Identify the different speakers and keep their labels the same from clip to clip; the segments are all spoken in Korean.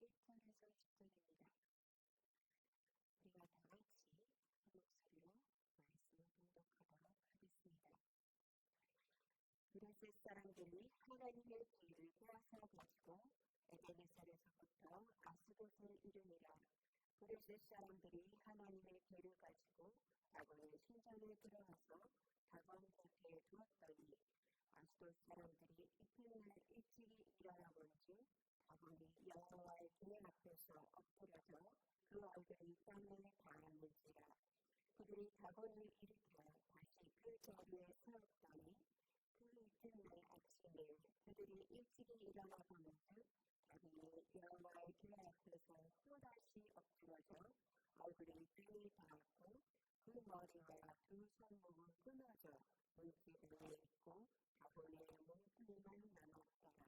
Speaker 1: 1절에서 10절입니다. 우리가 다 같이 한 목소리로 말씀을 봉독하도록 하겠습니다. 브레셋 사람들이 하나님의 길을 빼앗아 가지고 에베네셀에서부터 아스돗을 이르니라. 브레셋 사람들이 하나님의 길을 가지고 다곤의 신전에 들어가서 다곤 곁에 두었더니 아스돗 사람들이 이튿날 일찍이 일어나 본즉 다곤이 여호와의 궤 앞에서 엎드려져 그 얼굴이 땅에 닿았는지라. 그들이 다곤을 일으켜 다시 그 자리에 세웠더니 그 이튿날 아침에 그들이 일찍이 일어나 보는즉 다곤이 여호와의 궤 앞에서 또다시 엎드려져 얼굴이 땅에 닿았고 그 머리와 두 손목은 끊어져 문지기에 있고 다곤의 몸뚱이만 남았더라.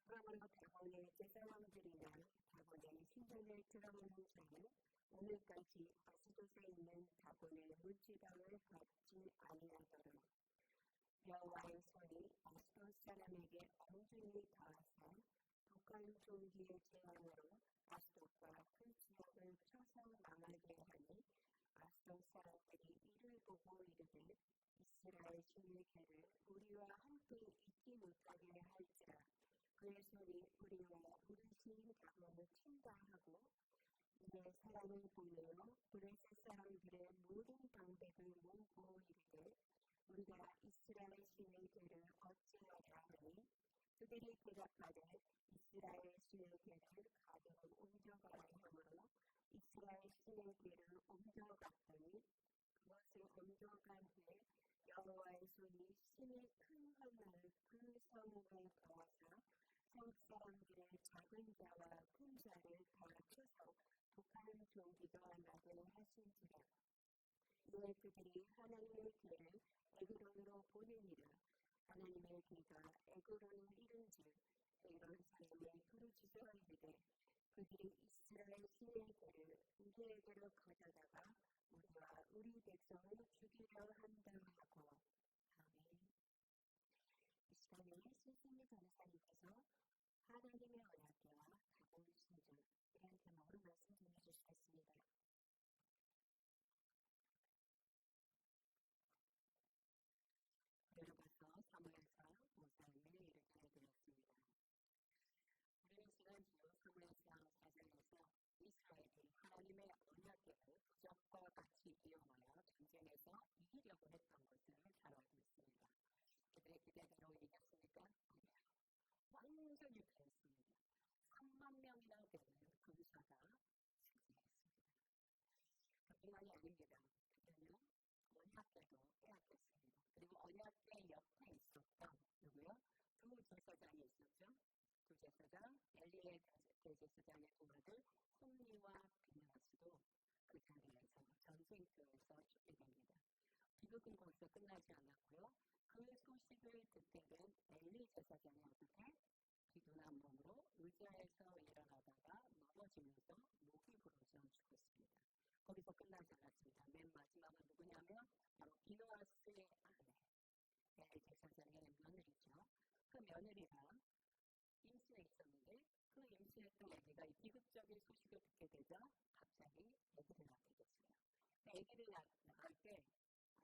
Speaker 1: 그러므로 다곤의 제사장들이나 다곤의 신전에 들어가는 자는 오늘까지 아스돗에 있는 다곤의 문지방을 밟지 아니하더라. 여호와의 손이 아스돗 사람에게 엄중히 닿아서 북한 종기의 재앙으로 아스돗과 그 지역을 쳐서 망하게 하니 아스돗 사람들이 이를 보고 이르되 이스라엘 신의 궤를 우리와 함께 잊지 못하게 할지라. 그의 손이 우리와 우리 신 다곤을 친다 하고 이에 사람을 보내어 브레셋 사람들의 모든 방백을 모으고 이르되 우리가 이스라엘 신의 궤를 어찌하랴 하니 그들이 대답하되 이스라엘 신의 궤를 가도로 옮겨가라 하므로 이스라엘 신의 궤를 옮겨갔더니 그것을 옮겨간 후에 여호와의 손이 심히 큰 화를 그 성읍에 가하사 성읍 사람들의 작은 자와 큰 자를 다 쳐서 북한 종기가 나게 하신지라. 이에 그들이 하나님의 궤를 에그론으로 보내니라. 하나님의 궤가 에그론을 이른즉 에그론 사람이 부르짖어 이르되 그들이 이스라엘 신의 궤를 우리에게로 가져다가 우리와 우리 백성을 죽이려 한다 하고. 아멘. 이 시간에 신승희 전사님께서 하나님의 언약궤와 다곤 신전 이런 제목으로 말씀 전해주시겠습니다. 내려가서 사무엘상 5장에 이렇게 되었습니다. 우리는 지난주 사무엘상 4장에서 이스라엘이 하나님의 언약궤를 부적과 같이 이용하여 전쟁에서 이기려고 했던 것을 잘 알고 있습니다. 그들의 기대대로 이겼습니까? 아니요. 완전히 패했습니다. 3만 명이나 되는 군사가 승리했습니다. 그뿐만이 아닙니다. 그들은요, 언약궤도 빼앗겼습니다. 그리고 언약궤 옆에 있었던 누구요? 두 제사장이 있었죠. 두 제사장, 엘리의 대제사장의 두 아들 홈리와 비느하스도 그 자리에서 전쟁터에서 죽게 됩니다. 비극은 거기서 끝나지 않았고요. 그 소식을 듣게 된 엘리 제사장이 어떻게 비둔한 몸으로 의자에서 일어나다가 넘어지면서 목이 부러져 죽었습니다. 거기서 끝나지 않았습니다. 맨 마지막은 누구냐면 바로 비느하스의 아내 엘리 제사장의 며느리죠. 그 며느리가 임신해 있었는데 그 임신했던 아기가 이 비극적인 소식을 듣게 되자 갑자기 아기를 낳게 됐어요. 아기를 낳을 때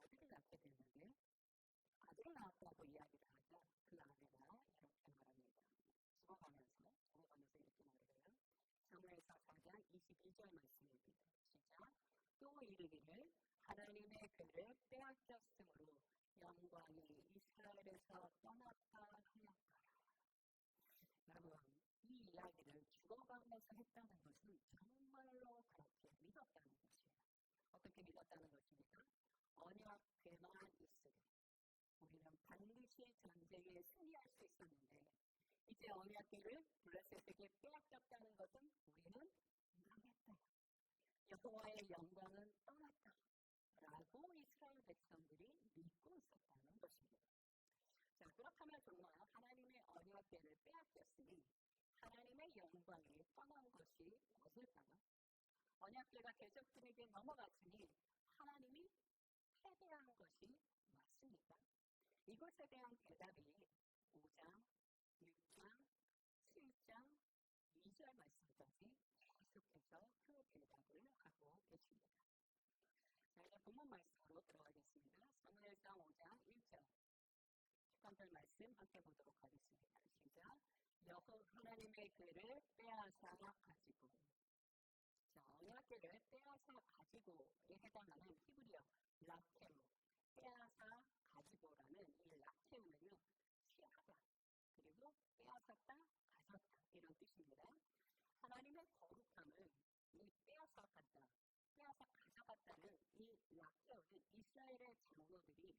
Speaker 1: 아들을 낳게 됐는데 아들을 낳았다고 이야기를 하자 그 아내가 이렇게 말합니다. 죽어가면서 이렇게 말을 해요. 사무엘상 4장 22절 말씀입니다. 시작. 또 이르기를 하나님의 궤를 빼앗겼으므로 영광이 이스라엘에서 떠났다 하였더라. 여러분, 이 이야기를 죽어가면서 했다는 것은 정말로 그렇게 믿었다는 것이에요. 어떻게 믿었다는 것입니까? 언약궤만 있으리 우리는 반드시 전쟁에 승리할 수 있었는데 이제 언약궤를 블레셋에게 빼앗겼다는 것은 우리는 망했다. 여호와의 영광은 떠났다. 라고 이스라엘 백성들이 믿고 있었다는 것입니다. 자, 그렇다면 정말 하나님의 언약궤를 빼앗겼으니 하나님의 영광이 떠난 것이 무엇일까요? 언약궤가 대적들에게 넘어갔으니 하나님이 패배한 것이 맞습니까? 이것에 대한 대답이 5장, 6장, 7장, 2절 말씀부터 대해서 그 대답을 하고 계십니다. 자, 이제 본문 말씀으로 들어가겠습니다. 사무엘상 5장 1절 주간절 말씀 함께 보도록 하겠습니다. 시작. 여호와 하나님의 궤를 빼앗아 가지고. 자, 언약궤를 빼앗아 가지고에 해당하는 히브리어 라케우, 빼앗아 가지고라는 이 라케우는요, 취하다, 그리고 빼앗았다, 가졌다 이런 뜻입니다. 하나님의 거룩함을 이 빼앗아 갔다, 빼앗아 가져갔다는 이 라케우는 이스라엘의 장로들이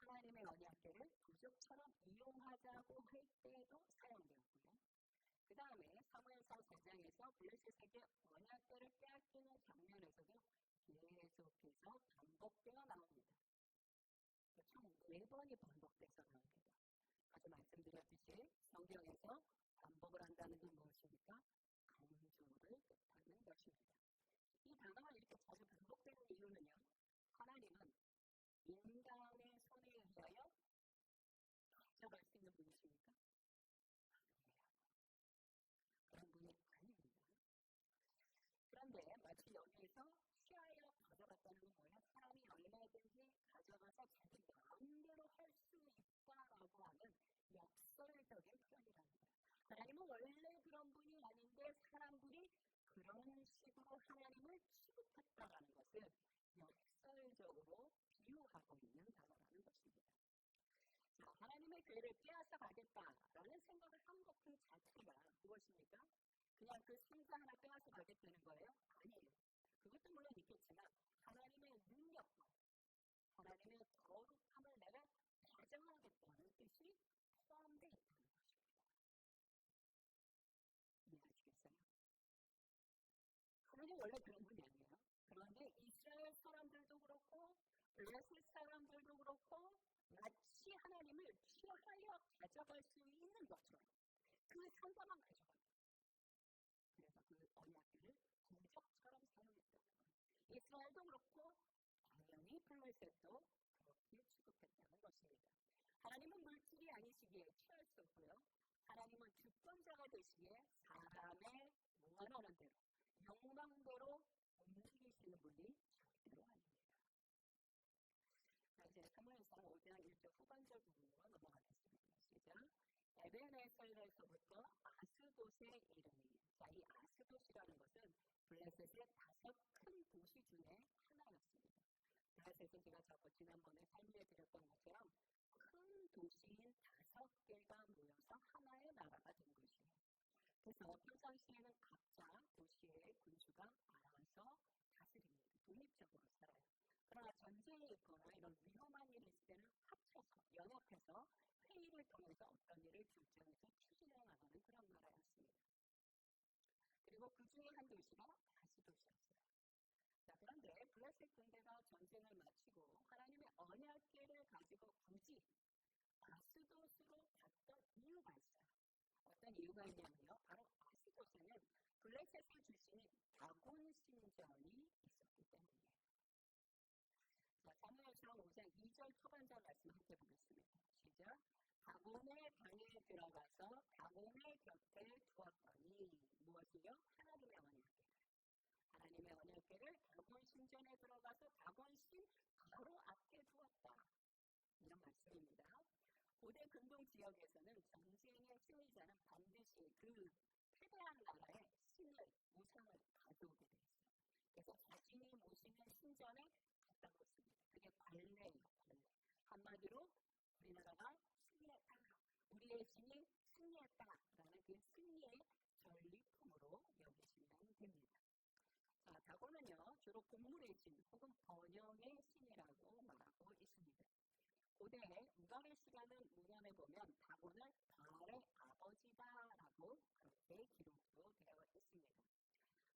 Speaker 1: 하나님의 언약궤를 부적처럼 이용하자고 할 때에도 사용되었고요. 그 다음에 사무엘상 4장에서 블레셋에게 언약궤를 빼앗기는 장면에서도 계속해서 반복되어 나옵니다. 총 4번이 반복돼서 나옵니다. 아주 말씀드렸듯이 성경에서 반복을 한다는 건 무엇입니까? 강조를 뜻하는 것입니다. 이 단어가 이렇게 자주 반복되는 이유는요, 하나님은 인간의 손에 의하여 가져갈 수 있는 분이십니까? 아니에요. 그런 분이 아닙니다. 그런데 마치 여기에서 취하여 가져갔다는 건 뭐예요? 사람이 얼마든지 가져가서 자기 마음대로 할 수 있다라고 하는 역설적인 표현이라는 거예요. 하나님은 원래 그런 분이 아닌데 사람들이 그런 식으로 하나님을 취급했다라는 것을 역설적으로 비유하고 있는 단어라는 것입니다. 자, 하나님의 궤를 빼앗아 가겠다라는 생각을 한 것 그 자체가 무엇입니까? 그냥 그 상자 하나 빼앗아 가겠다는 거예요? 아니에요. 그것도 물론 있겠지만 하나님의 능력과 하나님의 거룩함을 내가 가져가겠다는 뜻이 포함되어 있다는 것입니다. 이해하시겠어요? 하나님 원래 그런 분이 아니에요. 그런데 이스라엘 사람들도 그렇고 블레셋 사람들도 그렇고 마치 하나님을 취하여 가져갈 수 있는 것처럼 그 상자만 가져가요. 그래서 그 언약궤를 부적처럼 사용했다는 거예요. 이스라엘도 그렇고 당연히 블레셋도 그렇게 취급했다는 것입니다. 하나님은 물질이 아니시기에 취할 수 없고요. 하나님은 주권자가 되시기에 사람의 원하는 대로 욕망대로 움직이시는 분이 절대로 아닙니다. 자, 이제 사무엘상 5장 1절 후반절 부분으로 넘어가겠습니다. 시작. 에벤에셀에서부터 아스돗에 이르니. 자, 이 아스돗이라는 것은 블레셋의 5 큰 도시 중에 하나였습니다. 블레셋은 제가 지난번에 설명해 드렸던 것처럼 큰 도시인 5개가 모여서 하나의 나라가 된 것이에요. 그래서 평상시에는 각자 도시의 군주가 알아서 다스립니다. 독립적으로 살아요. 그러나 전쟁이 있거나 이런 위험한 일이 있을 때는 합쳐서, 연합해서 회의를 통해서 어떤 일을 결정해서 추진해 나가는 그런 나라였습니다. 그리고 그 중에 한 도시가 아스돗이었어요. 자, 그런데 블레셋 군대가 전쟁을 마치고 하나님의 언약궤를 가지고 굳이 아스돗으로 갔던 이유가 있어요. 어떤 이유가 있냐면요. 바로 아스돗에는 블레셋의 주신인 다곤 신전이 있었기 때문이에요. 자, 사무엘상 5장 2절 초반절 말씀 함께 보겠습니다. 시작. 다곤의 방에 들어가서 다곤의 곁에 두었더니 무엇이요? 하나님의 언약궤를. 하나님의 언약궤를 다곤 신전에 들어가서 다곤 신 바로 앞에 두었다. 이런 말씀입니다. 고대 근동 지역에서는 전쟁의 승리자는 반드시 그 패배한 나라의 신을, 우상을 가져오게 돼 있어요. 그래서 자신이 모시는 신전에 갖다 놓습니다. 그게 관례예요, 관례. 한마디로 우리나라가 승리했다, 우리의 신이 승리했다라는 그 승리의 전리품으로 여기시면 됩니다. 자, 다곤은요, 주로 곡물의 신 혹은 번영의 신이라고 말하고 있습니다. 고대 우가리 시간을 문헌에 보면 다곤을 바알의 아버지다라고 그렇게 기록도 되어 있습니다.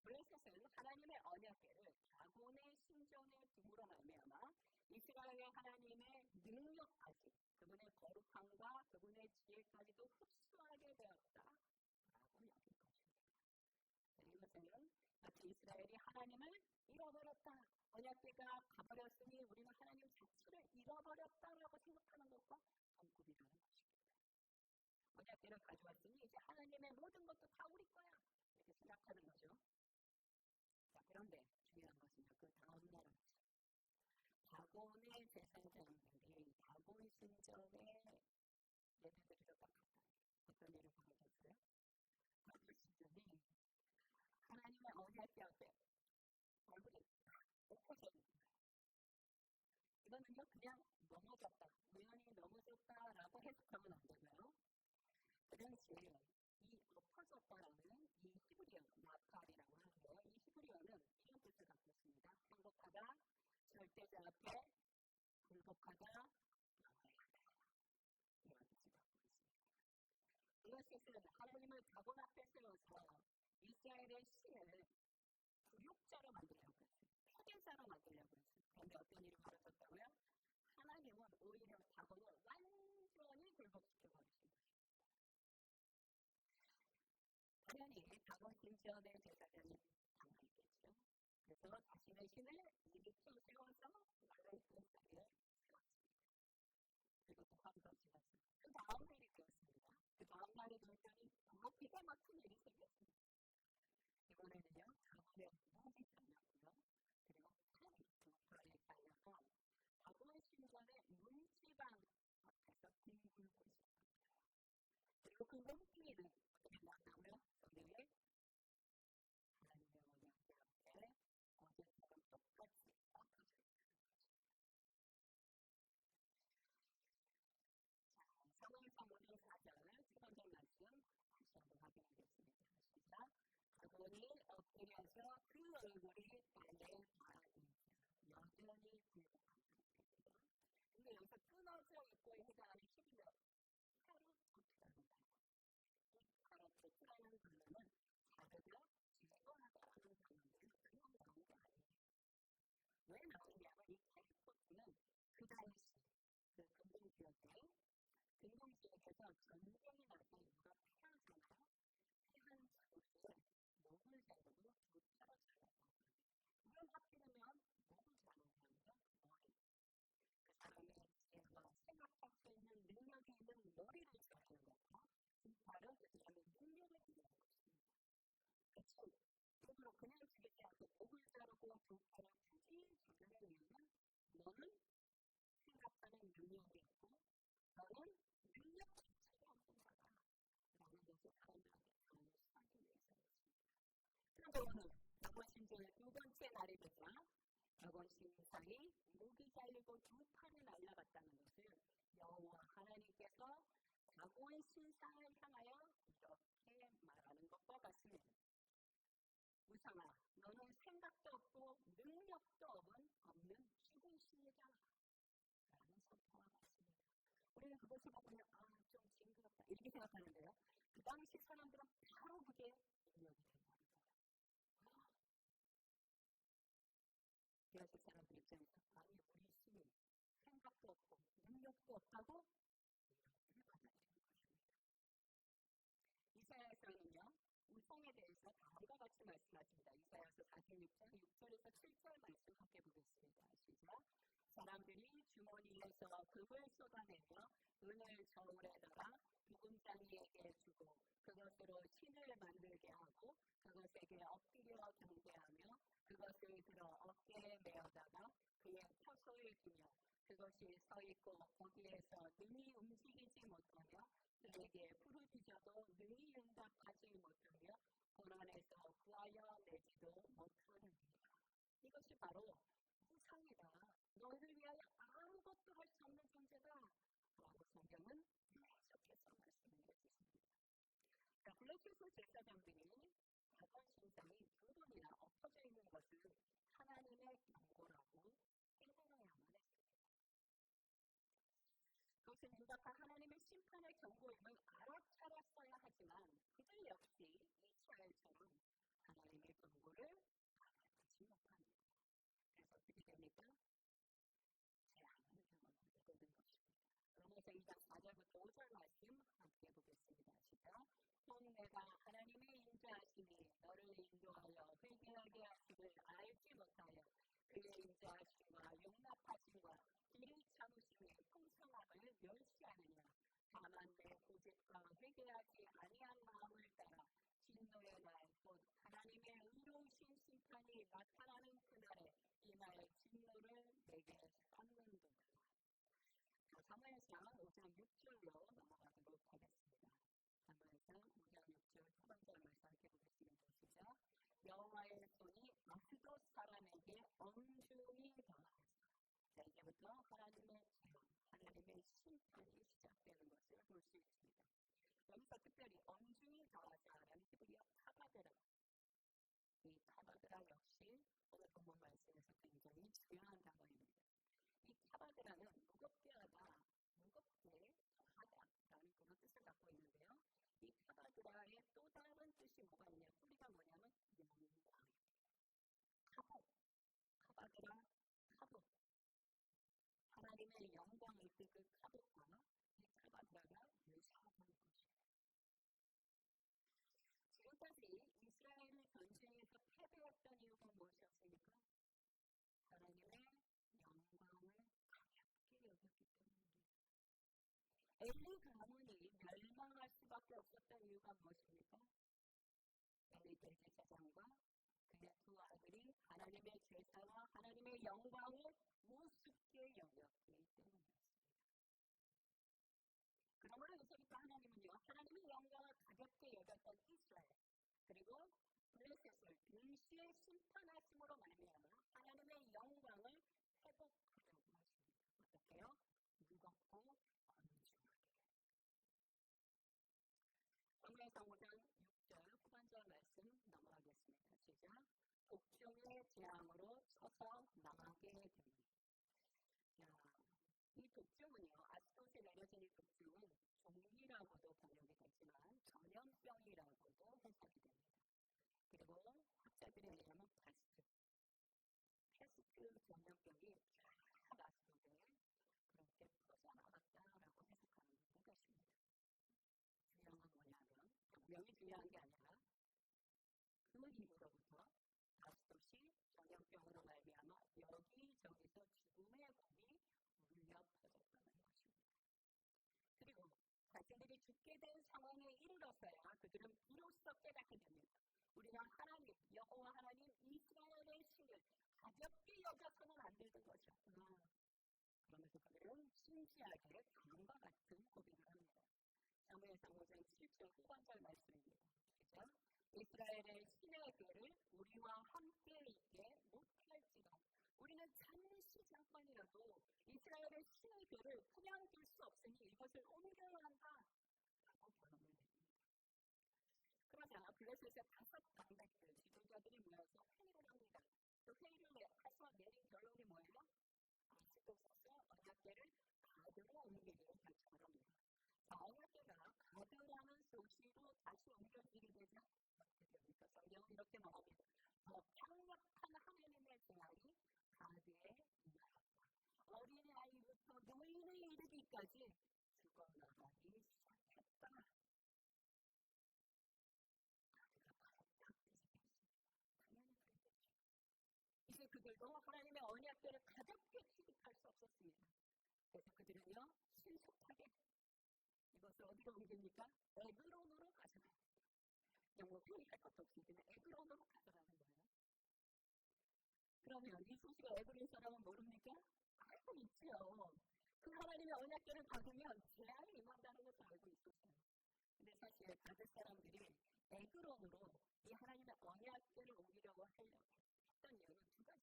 Speaker 1: 블레셋은 하나님의 언약궤를 다곤의 신전에 둠으로 말미암아 이스라엘의 하나님의 능력까지 그분의 거룩함과 그분의 지혜까지도 흡수하게 되었다라고 여긴 것입니다. 이것은 마치 이스라엘이 하나님을 잃어버렸다, 언약궤가 가버렸으니 우리는 하나님 자체를 잃어버렸다라고 생각하는 것과 동급이라는 것입니다. 언약궤를 가져왔으니 이제 하나님의 모든 것도 다 우리 거야 이렇게 생각하는 거죠. 그런데 중요한 것은요. 그 다음 날 다곤의 제사장들이 다곤 신전에 예배드리러 딱 갔다. 어떤 일을 벌어졌어요? 다곤 신전이 하나님의 언약궤 앞에 얼굴이 엎어져 있는 거예요. 이거는요 그냥 넘어졌다, 우연히 넘어졌다라고 해석하면 안 되고요. 그 당시에 이 엎어졌다라는 이 히브리어, 나팔이라고 하는데요. 이 히브리어는 이런 뜻을 갖고 있습니다. 행복하다, 절대자 앞에 굴복하다, 이런 뜻을 갖고 있습니다. 이것은 하나님을 다곤 앞에 세워서 이스라엘의 신을 굴욕자로 만들려고 했어요. 폐쇄자로 만들려고 했어요. 그런데 어떤 일이 벌어졌다고요? 하나님은 오히려 다곤을 완전히 굴복시켜버리신 것입니다. 당연히 다곤 신전의 제사장이 당황했겠죠. 그래서 자신의 신을 일으켜 세워서 말라있던 자리에 세웠습니다. 그리고 또 하루가 지났습니다. 그 다음 날이 되었습니다. 그 다음 날이 되었더니 더 기가 막힌 일이 생겼습니다. 이번에는요, 다곤의 목이 잘렸고요. 그리고 팔이 두 팔이 잘려서 다곤 신전의 문지방 앞에서 뒹굴고 있었답니다. 그리고 그 몸뚱이는 어떻게 나왔다고요? 저녁에 하나님의 언약궤 앞에 어제처럼 똑같이 엎어져 있다는 거죠. 자, 사무엘상 5장 4절 첫 번째 말씀 다시 한번 확인하겠습니다. 시작. 다곤이 엎드려서 그 얼굴이 땅에 닿아있자 여전히 굴복한 상태입니다. 근데 여기서 끊어져 있고에 해당하는 히브리어 파라토트라는 단어. 이 파라토트라는 단어는 자르다, 제거하다라는 단어인데요. 그냥 나온 게 아니에요. 왜 나오냐면 이 파라토트는 그 당시 그 근동지역에서 전쟁이 나서 누가 패하잖아요. 패한 소수의 목을 자르고 두 차로 잘랐다고 합니다. 왜 하필이면 목을 자르냐면 머리. 그 사람의 생각할 수 있는 능력이 있는 머리를 자르는 거고 두 팔은 그 사람의 능력을 있는 것입니다. 그렇죠? 그러므로 그냥 죽이지 않고 목을 자르고 두 팔을 굳이 자르는 이유는 너는 생각하는 능력이 있고 너는 능력 자체가 없는 자다 라는 것을 사람들에게 암시하기 위해서였습니다. 그런데 오늘 다곤 신전의 두 번째 날이 되자 다곤 신상이 목이 잘리고 두 팔이 날아갔다는 것을 여호와 하나님께서 다곤 신상을 향하여 이렇게 말하는 것과 같습니다. 우상아, 너는 생각도 없고 능력도 없는 죽은 신이다 라는 선포가 같습니다. 우리는 그것을 보고 좀 징그럽다 이렇게 생각하는데요. 그 당시 사람들은 바로 그게 인용이 된다는 거예요. 그래서 사람들 입장에서 아니 우리 신이 생각도 없고 능력도 없다고 이렇게 받아들이는 것입니다. 이사야서는요. 우상에 대해서 다음과 같이 말씀하십니다. 이사야서 46장 6절에서 7절 말씀 함께 보겠습니다. 시작. 사람들이 주머니에서 금을 쏟아내며 은을 저울에다가 보금자리에게 주고 그것으로 신을 만들게 하고 그것에게 엎드려 경배하며 그것을 들어 어깨에 메어다가 그의 처소에 두며 그것이 서 있고 거기에서 능히 움직이지 못하며 그에게 부르짖어도 능히 응답하지 못하며 고난에서 구하여 내지도 못하느니라. 이것이 바로 우상이다. 너희를 위하여 아무것도 할 수 없는 존재다. 라고 성경은 계속해서 말씀을 해주십니다. 블레셋 제사장들이 다곤 신상이 두 번이나 엎어져 있는 것은 하나님의 경고라고 깨달아야만 했습니다. 그것은 임박한 하나님의 심판의 경고임을 알아차렸어야 하지만 그들 역시 이스라엘처럼 하나님의 경고를 알아차리지 못합니다. 그래서 어떻게 됩니까? 재앙을 경험하게 되는 것입니다. 로마서 2장 4절부터 5절 말씀 함께 보겠습니다. 시작. 또 내가 하나님의 인자하심이 너를 인도하여 회개하게 하심을 알지 못하여 그의 인자하심과 용납하심과 길이 참으심의 풍성함을 멸시하느냐. 다만 내 고집과 회개하지 아니한 마음을 따라 진노의 날 곧 하나님의 의로우신 심판이 나타나는 그날에 이마에 진노를 내게 쏟는도다. 사무엘상 5장 6절로 넘어가도록 하겠습니다. 사무엘상 5장 6절 첫 번째 말씀 함께 보겠습니다. 시작. 여호와의 손이 아스돗 사람에게 엄중히 당하였다. 자, 이제부터 하나님의 재앙, 하나님의 심판이 시작되는 것을 볼 수 있습니다. 여기서 특별히 엄중히 당하자라는 히브리어 카바드라, 이 카바드라 역시 오늘 본문 말씀에서 굉장히 중요한 단어입니다. 이 카바드라는 무겁게 하다, 무겁게 하다라는 그런 뜻을 갖고 있는데요. 이 카바드라의 또 다른 뜻이 뭐가 있냐? 뿌리가 뭐냐면 영광, 카봇, 카바드라, 카봇. 하나님의 영광을 그 카봇과 이 카바드라가 유사한 것입니다. 지금까지 이스라엘의 전쟁에서 패배했던 이유가 무엇이었습니까? 하나님의 영광을 가볍게 여겼기 때문입니다. 엘리 가문이 멸망할 수밖에 없었던 이유가 무엇입니까? 엘리 대제사장과 그의 두 아들이 하나님의 제사와 하나님의 영광을 우습게 여겼기 때문이었습니다. 그러므로 이제부터 하나님은요, 하나님의 영광을 가볍게 여겼던 이스라엘, 그리고 블레셋을 동시에 심판하심으로 말미암아 하나님의 영광을 회복하려고 하십니다. 어떻게요? 무겁고 엄중하게. 사무엘상 5장 6절 후반절 말씀 넘어가겠습니다. 시작. 독중의 재앙으로 서서 망하게 되니. 이 독중은요, 아스돗에 내려진 이 독중은 종기라고도 번역이 되지만 전염병이라고도 해석이 됩니다. 그리고 학자들에 의하면 패스트 전염병이 쫙 아스돗에 그렇게 퍼져나갔다라고 해석하는 분도 계십니다. 중요한 건 뭐냐면 병명이 중요한 게 아니라 그 이후로부터 아스돗이 전염병으로 말미암아 여기저기서 죽음의 공이 울려 퍼졌다는 것입니다. 그리고 자신들이 죽게 된 상황에 이르러서야 그들은 비로소 깨닫게 됩니다. 우리가 하나님, 여호와 하나님 이스라엘의 신을 가볍게 여겨서는 안 되는 것이었구나. 그러면서 그들은 진지하게 다음과 같은 고백을 합니다. 사무엘상 5장 7절 후반절 말씀입니다. 시작. 이스라엘의 신의 괴를 우리와 함께 있게 못할지라. 우리는 잠깐이라도 이스라엘의 신의 괴를 그냥 둘 수 없으니 이것을 옮겨야 한다. 라고 결론을 내립니다. 그러자 블레셋의 5 방백들 지도자들이 모여서 회의를 합니다. 그 회의를 해서 내린 결론이 뭐예요? 아스돗에서 언약궤를 가드로 옮기기로 결정을 합니다. 자, 언약궤가 가드라는 소시로 다시 옮겨지게 되자 어떻게 됩니까? 성경은 이렇게 말합니다. 더 강력한 하나님의 재앙이 가드에 임하였다. 어린아이부터 노인에 이르기까지 죽어나가기 시작했다. 가드가 바로 뒤집혔습니다. 당연히 그랬겠죠. 이제 그들도 하나님의 언약궤를 가볍게 취급할 수 없었습니다. 그래서 그들은요, 신속하게 이것을 어디로 옮깁니까? 에그론으로 가져갑니다. 그냥 뭐 회의할 것도 없이 그냥 에그론으로 가져가는 거예요. 그러면 이 소식을 에그론 사람은 모릅니까? 알고 있지요. 그 하나님의 언약궤를 받으면 재앙이 임한다는 것을 알고 있었어요. 근데 사실 가드 사람들이 에그론으로 이 하나님의 언약궤를 옮기려고 했던 이유는 2가지가 있죠.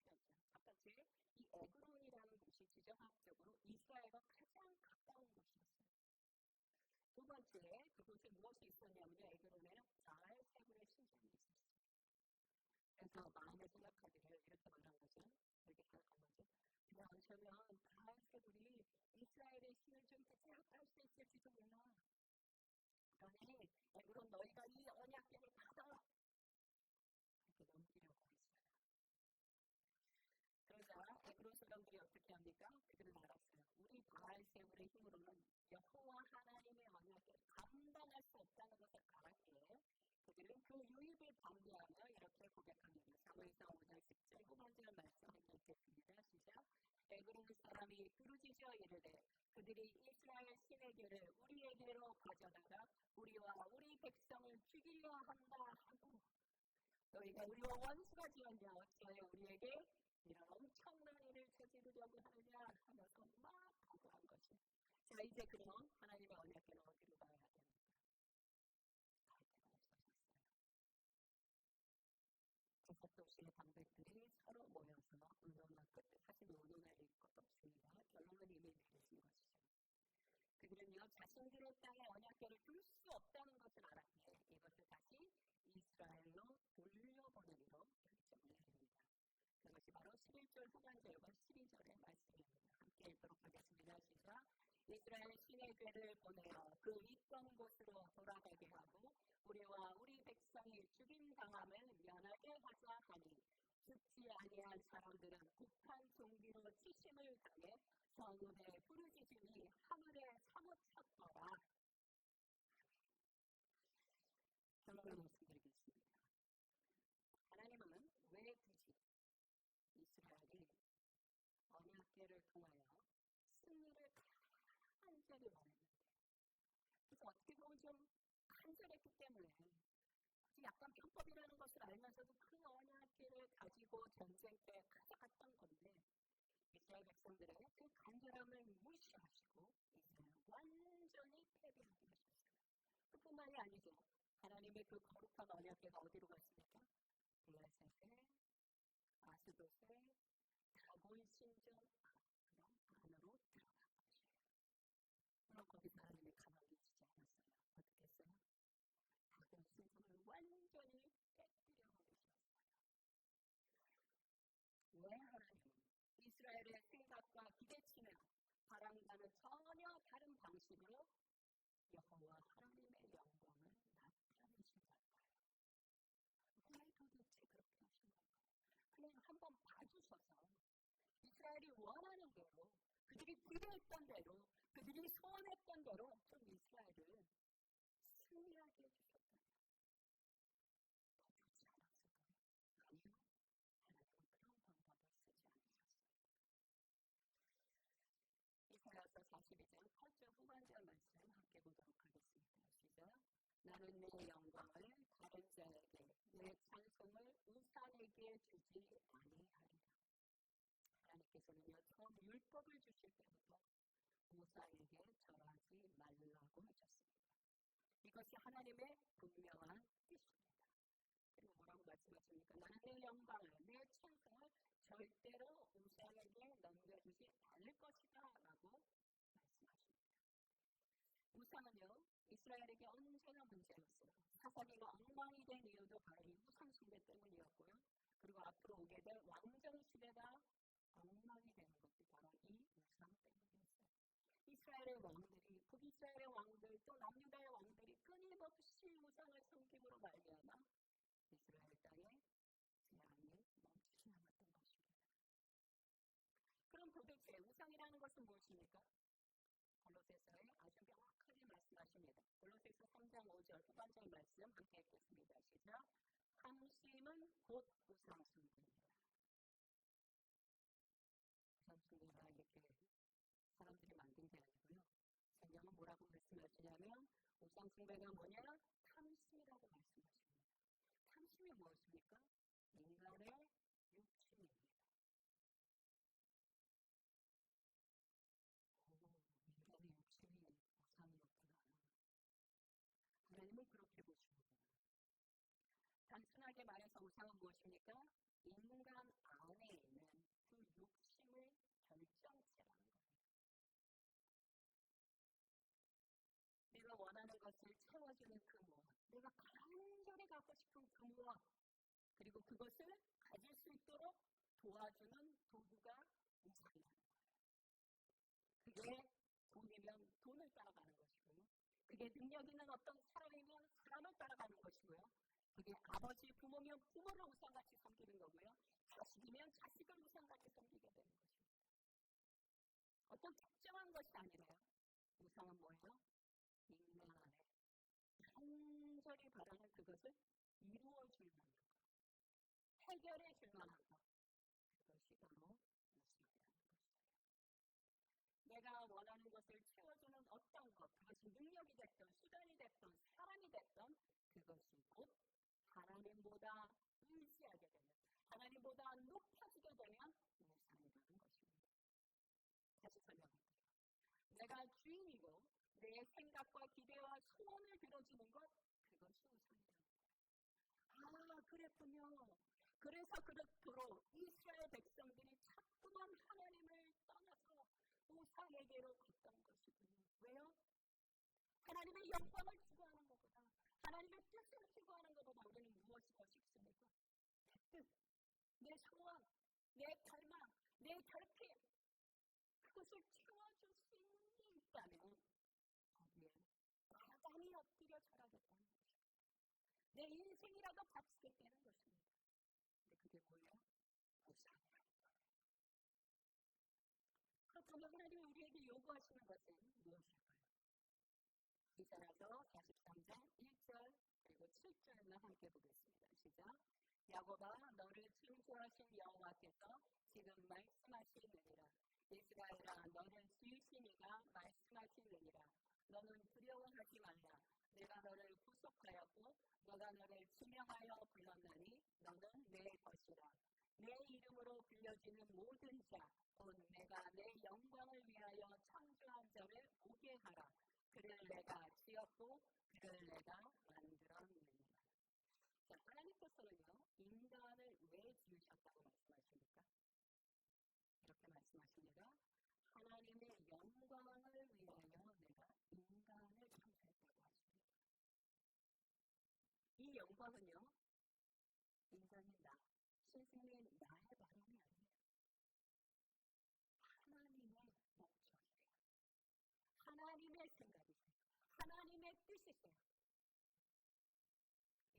Speaker 1: 첫 번째, 이 에그론이라는 곳이 지정학적으로 이스라엘과 가장 가까운 곳이었어요. 두 번째, 그곳에 무엇이 있었냐면요. 에그론에는 바알세불의 신전이 있었어요. 그래서 마음을 생각하기를 이렇게 말한 거죠. 이렇게 생각한 거죠. 그냥 어쩌면 바알세불이 이스라엘의 신을 좀 제압할 수 있을지도 몰라. 그러니 에그론 너희가 이 언약궤를 받아. 이렇게 넘기려고 했어요. 그러자 에그론 사람들이 어떻게 합니까? 그들은 알았어요. 우리 바알세불의 힘으로는 여호와 하나님의 언약궤를 감당할 수 없다는 것을 알았기에 그들은 그 유입을 반대하며 이렇게 고백합니다. 사무엘상 5장 10절 후반절 말씀 읽겠습니다. 시작. 에그론 사람이 부르짖어 이르되 그들이 이스라엘 신의 궤를 우리에게로 가져다가 우리와 우리 백성을 죽이려 한다 하고 너희가 우리와 원수가 지었냐 어찌하여 우리에게 이런 엄청난 일을 저지르려고 하느냐 하면서 막 보고한 거죠. 자 이제 그럼 하나님의 언약궤는 어디로 가야 됩니까? 갈 데가 없어졌어요. 다섯 도시의 방백들이 서로 모여서 의논한 끝에 사실 의논할 것도 없습니다. 결론은 이미 내려진 것이죠. 그들은요 자신들의 땅에 언약궤를 둘 수 없다는 것을 알았기에 이것을 다시 이스라엘로 돌려보내기로 결정을 내립니다. 그것이 바로 11절 후반절과 12절의 말씀입니다. 함께 읽도록 하겠습니다. 시작. 이스라엘 신의 궤를 보내어 그 있던 곳으로 돌아가게 하고 우리와 우리 백성이 죽임당함을 면하게 하자 하니 죽지 아니한 사람들은 북한 종기로 치심을 당해 성읍에 부르짖으니 하늘에 사무쳤더라. 결론을 말씀드리겠습니다. 하나님은 왜 굳이 이스라엘이 언약궤를 통하여 승리를 간절히 원했는데 그래서 어떻게 보면 좀 간절했기 때문에 약간 편법이라는 것을 알면서도 그 언약궤를 가지고 전쟁 때 가져갔던 건데 이스라엘 백성들의 그 간절함을 무시하시고 이스라엘 완전히 패배하게 하셨어요. 그뿐만이 아니죠. 하나님의 그 거룩한 언약궤가 어디로 갔습니까? 블레셋의 아스돗의 다곤 신전 안으로 들어간 것이에요. 그럼 거기서 하나님이 가만히 두지 않았어요. 어떻게 했어요? 다곤 신전을 완전히 깨뜨려 버리셨어요. 왜 하나님은 이스라엘의 생각과 기대치는 바람과는 전혀 다른 방식으로 여호와 하나님의 영광을 나타내신 걸까요? 왜 도대체 그렇게 하신 걸까요? 그냥 한번 봐주셔서 이스라엘이 원하는 대로 그들이 기대했던 대로 그들이 소원했던 대로 좀 이스라엘을 승리하게 해주셨다면 더 좋지 않았을까요? 아니요. 하나님은 그런 방법을 쓰지 않으셨습니다. 이사야서 42장 8절 후반절 말씀 함께 보도록 하겠습니다. 시작. 나는 내 영광을 다른 자에게 내 찬송을 우상에게 주지 아니하리라. 하나님께서는요 처음 율법을 주실 때부터 우상에게 절하지 말라고 하셨습니다. 이것이 하나님의 분명한 뜻입니다. 그리고 뭐라고 말씀하십니까? 나는 내 영광을 내 찬송을 절대로 우상에게 넘겨주지 않을 것이다 라고 말씀하십니다. 우상은요 이스라엘에게 언제나 문제였어요. 사사기가 엉망이 된 이유도 바로 이 우상 숭배 때문이었고요. 그리고 앞으로 오게 될 왕정 시대가 엉망이 되는 것이 바로 이 우상 때문이었어요. 이스라엘의 왕들이 북이스라엘의 왕들 또 남유다의 왕들이 끊임없이 우상을 섬김으로 말미암아 이스라엘 땅에 재앙이 멈추지 않았던 것입니다. 그럼 도대체 우상이라는 것은 무엇입니까? 골로새서에 아주 명확하게 말씀하십니다. 골로새서 3장 5절 후반절 말씀 함께 읽겠습니다. 시작. 함심은 곧 우상 숭배입니다. 우상 숭배가 이렇게 사람들이 만든 게 아니고요. 성경은 뭐라고 말씀하시냐면 우상 숭배가 뭐냐? 탐심이라고 말씀하십니다. 탐심이 무엇입니까? 인간의 욕심입니다. 인간의 욕심이 우상이었구나. 하나님은 그렇게 보십니다. 단순하게 말해서 우상은 무엇입니까? 인간 안에 있는 그 욕심의 결정체라는 거예요. 내가 원하는 것을 채워주는 그 무엇, 내가 간절히 갖고 싶은 그 무엇, 그리고 그것을 가질 수 있도록 도와주는 도구가 우상이라는 거예요. 그게 돈이면 돈을 따라가는 것이고요. 그게 능력 있는 어떤 사람이면 사람을 따라가는 것이고요. 그게 아버지, 부모면 부모를 우상같이 섬기는 거고요. 자식이면 자식을 우상같이 섬기게 되는 것입니다. 어떤 특정한 것이 아니라요. 우상은 뭐예요? 인간 안에 간절히 바라는 그것을 이루어줄 만한 것, 해결해 줄 만한 것, 그것이 바로 우상이라는 것이에요. 내가 원하는 것을 채워주는 어떤 것, 그것이 능력이 됐든 수단이 됐든 사람이 됐든 그것이 곧 하나님보다 의지하게 되면, 하나님보다 높아지게 되면 우상이라는 것입니다. 다시 설명할게요. 내가 주인이고 내 생각과 기대와 소원을 들어주는 것, 그것이 우상이라는 거예요. 아, 그랬군요. 그래서 그렇도록 이스라엘 백성들이 자꾸만 하나님을 떠나서 우상에게로 갔던 것이군요. 왜요? 하나님의 영광을 추구하는 것보다, 하나님의 뜻을 추구하는 것보다 우리는 무엇이 더 쉽습니까? 내 뜻, 내 소원, 내 갈망, 내 결핍, 그것을 채워줄 수 있는 게 있다면 거기에 과감히 엎드려 절하겠다는 것입니다. 내 인생이라도 바치겠다는 것입니다. 근데 그게 뭐예요? 우상이라는 거예요. 그렇다면 하나님이 우리에게 요구하시는 것은 무엇일까요? 이사야서 43장 1절 그리고 7절만 함께 보겠습니다. 시작. 야곱아, 너를 창조하신 여호와께서 지금 말씀하시느니라. 이스라엘아, 너를 지으신 이가 말씀하시느니라. 너는 두려워하지 말라. 내가 너를 구속하였고 너가 너를 지명하여 불렀나니 너는 내 것이라. 내 이름으로 불려지는 모든 자, 곧 내가 내 영광을 위하여 창조한 자를 보게 하라. 그를 내가 지었고 그를 내가 만들었느니라. 자, 하나님께서는요, 인간을 왜 지으셨다고 말씀하십니까? 이렇게 말씀하십니다. 하나님의 영광을 위하여 내가 인간을 창조했다고 하십니다. 이 영광은요, 인간인 나, 신생의 나의 바람이 아니에요. 하나님의 목적이에요. 하나님의 생각이세요. 하나님의 뜻이세요.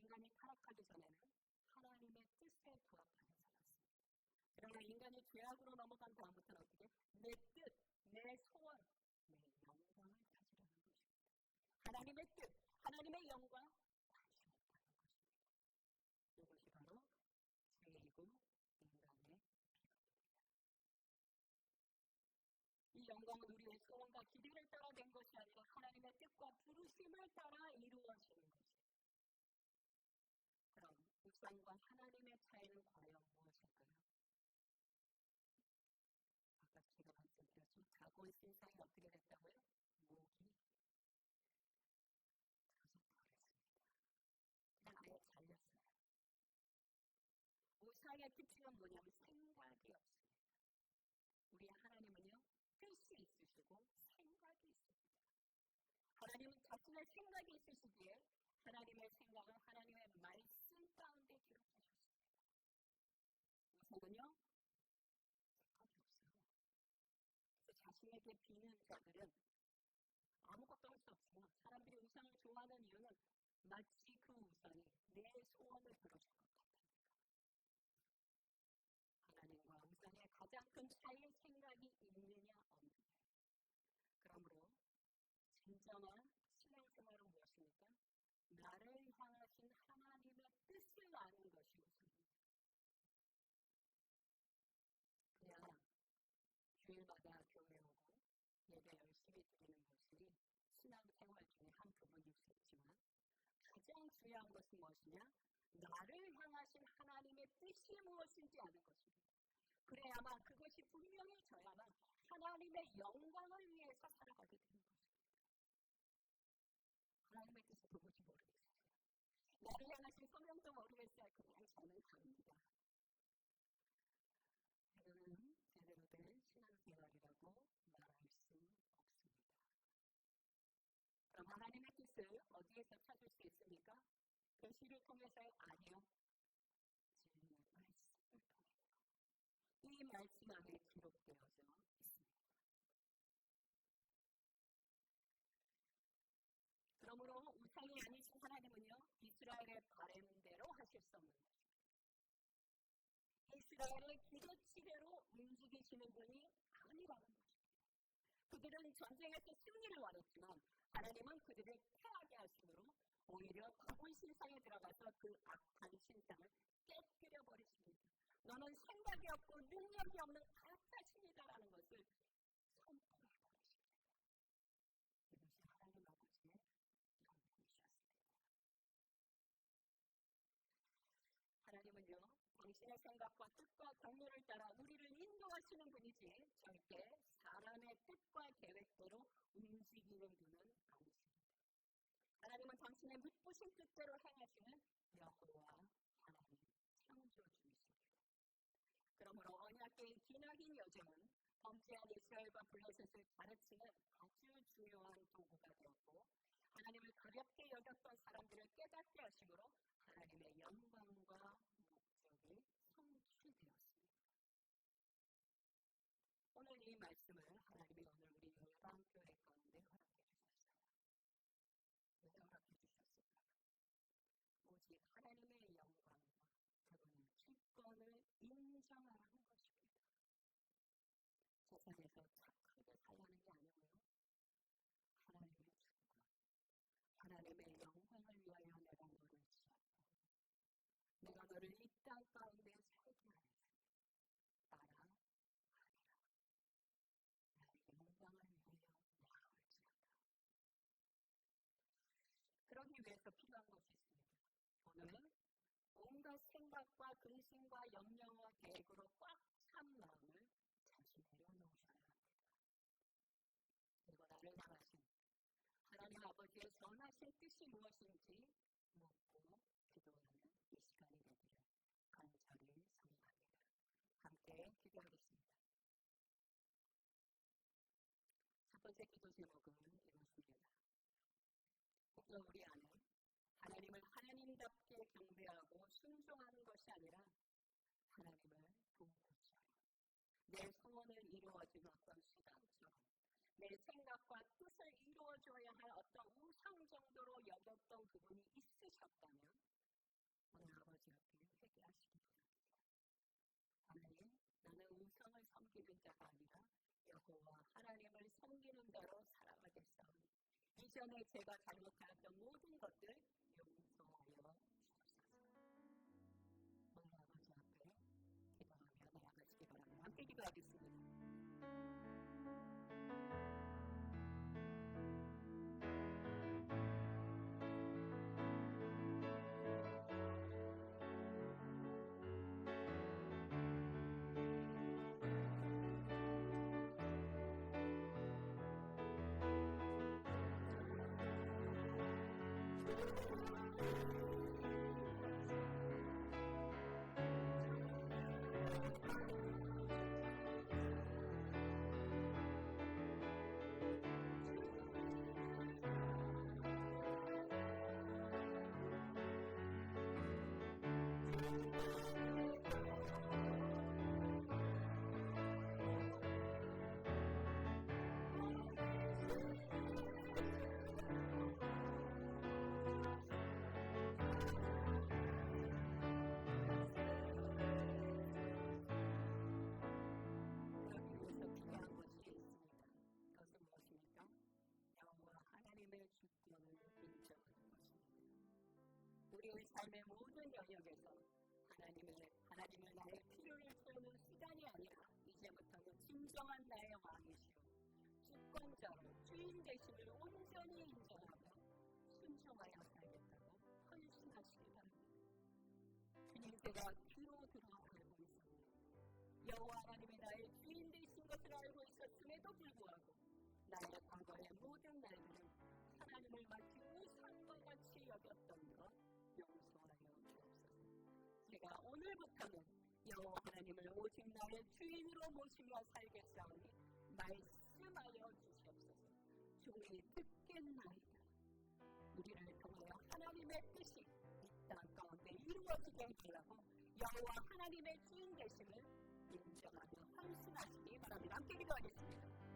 Speaker 1: 인간이 타락하기 전에는 하나님의 뜻에 부합하여 살았습니다. 그러나 인간이 죄악으로 넘어간 다음부터는 어떻게? 내 뜻, 내 소원, 내 영광을 가지려는 것입니다. 하나님의 뜻, 하나님의 영광, 관심 없다는 것입니다. 이것이 바로 죄이고 인간의 비극입니다. 이 영광은 우리의 소원과 기대를 따라 된 것이 아니라 하나님의 뜻과 부르심을 따라 이루어지는 것이에요. 그럼 우상과 하나님의 차이는 과연 무엇일까요? 아까 제가 말씀드렸죠. 다곤 신상이 어떻게 됐다고요? 목이 터져버렸습니다. 그냥 아예 잘렸어요. 우상의 특징은 뭐냐면 생각이 없습니다. 우리 하나님은요, 뜻이 있으시고 생각이 있습니다. 하나님은 자신의 생각이 있으시기에 하나님의 생각을 하나님의 말씀 가운데 기록하셨습니다. 우상은요, 생각이 없어요. 그래서 자신에게 비는 자들은 아무것도 할 수 없어요. 사람들이 우상을 좋아하는 이유는 마치 그 우상이 내 소원을 들어줄 것 같으니까. 하나님과 우상의 가장 큰 차이의 생각이 있느냐 없느냐. 그러므로 진정한 신앙생활은 무엇입니까? 나를 향하신 하나님의 뜻을 아는 것이 우선입니다. 그냥 주일마다 교회 오고 예배 열심히 드리는 것이 신앙생활 중에 한 부분일 수 있지만 가장 중요한 것은 무엇이냐? 나를 향하신 하나님의 뜻이 무엇인지 아는 것입니다. 그래야만 그것이 분명해져야만 하나님의 영광을 위해서 살아가게 되는 것입니다. 하나님의 뜻을 도무지 모르겠어요. 나를 향하신 성령도 모르겠어요. 그냥 저는 갑니다. 이거는 제대로 된 신앙생활이라고 말할 수 없습니다. 그럼 하나님의 뜻을 어디에서 찾을 수 있습니까? 계시를 통해서요? 아니요. 주님의 말씀을 통해서. 이 말씀 안에 기록되어져 있습니다. 그러므로 우상이 아니신 하나님은요, 이스라엘의 바램대로 하실 수 없는 것입니다. 이스라엘의 기도치대로 움직이시는 분이 아니라는 것입니다. 그들은 전쟁에서 승리를 원했지만 하나님은 그들을 패하게 하심으로 오히려 다곤 신상에 들어가서 그 악한 신상을 깨뜨려 버리십니다. 너는 생각이 없고 능력이 없는 가짜신이다라는 것을 선포해 버리십니다. 이것이 하나님 아버지의 영광이셨습니다. 하나님은 당신의 생각과 뜻과 경로를 따라 우리를 인도하시는 분이지 절대 사람의 뜻과 계획대로 움직이는 분은 아니십니다. 하나님은 당신의 미쁘신 뜻대로 행하시는 여호와 하나님 창조주이십니다. 그러므로 언약계의 기나긴 여정은 범죄한 이스라엘과 블레셋을 가르치는 아주 중요한 도구가 되었고 하나님을 가볍게 여겼던 사람들을 깨닫게 하심으로 하나님의 영광과 목적이 성취되었습니다. 오늘 이 말씀을 하나님이 오늘 우리 열방교회 가운데 허락해 주셨어요. 왜 허락해 주셨을까요? 오직 하나님의 영광과 그분의 주권을 인정하라는 것입니다. 세상에서 착하게 살라는 게 아니고요. 하나님의 주권, 하나님의 영광을 위하여 내가 너를 지었다. 내가 너를 이 땅 가운데 살게 하였으니 따라 하리라. 나의 영광을 위하여 내가 너를 지었다. 그러기 위해서 필요한 것이 있습니다. 오늘은 온갖 생각과 근심과 염려와 계획으로 꽉 찬 마음을 잠시 내려놓으셔야 합니다. 그리고 나를 향하신 하나님 아버지의 선하신 뜻이 무엇인지 묻고 기도하는 이 시간이 되기를 간절히 소망합니다. 함께 기도하겠습니다. 첫 번째 기도 제목은 이것입니다. 혹여 우리 안에 하나님을 하나님답게 경배하고 순종하는 것이 아니라 하나님을 동고처럼 내 소원을 이루어주는 어떤 수단처럼 내 생각과 뜻을 이루어줘야 할 어떤 우상 정도로 여겼던 그분이 있으셨다면 오늘 아버지 앞에 회개하시기 바랍니다. 하나님, 나는 우상을 섬기는 자가 아니라 여호와 하나님을 섬기는 자로 살아가겠사오니 이전에 제가 잘못하였던 모든 것들 용서하여 주옵소서. 오늘 아버지 앞에 기도하며 나아가시기 바랍니다. 함께 기도하겠습니다. 하나님의 주권을 인정하는 것입니다. 우리의 삶의 모든 영역에서 하나님을 나의 필요를 채우는 수단이 아니라 이제부터는 진정한 나의 왕이시오 주권자로 주인 되심을 온전히 인정하며 순종하여 살겠다고 헌신하시기 바랍니다. 주님, 제가 귀로 들어 알고 있었네. 여호와 하나님이 나의 주인 되신 것을 알고 있었음에도 불구하고 나의 과거의 모든 날들은 하나님을 마치 우상과 같이 여겼던 것 용서하여 주옵소서. 제가 오늘부터는 여호와 하나님을 오직 나의 주인으로 모시며 살겠사오니 말씀하여 주시옵소서. 종이 듣겠나이다. 우리를 통하여 하나님의 뜻이 이 땅 가운데 이루어지게 하려고 여호와 하나님의 주인 되심을 인정하며 헌신하시기 바랍니다. 함께 기도하겠습니다.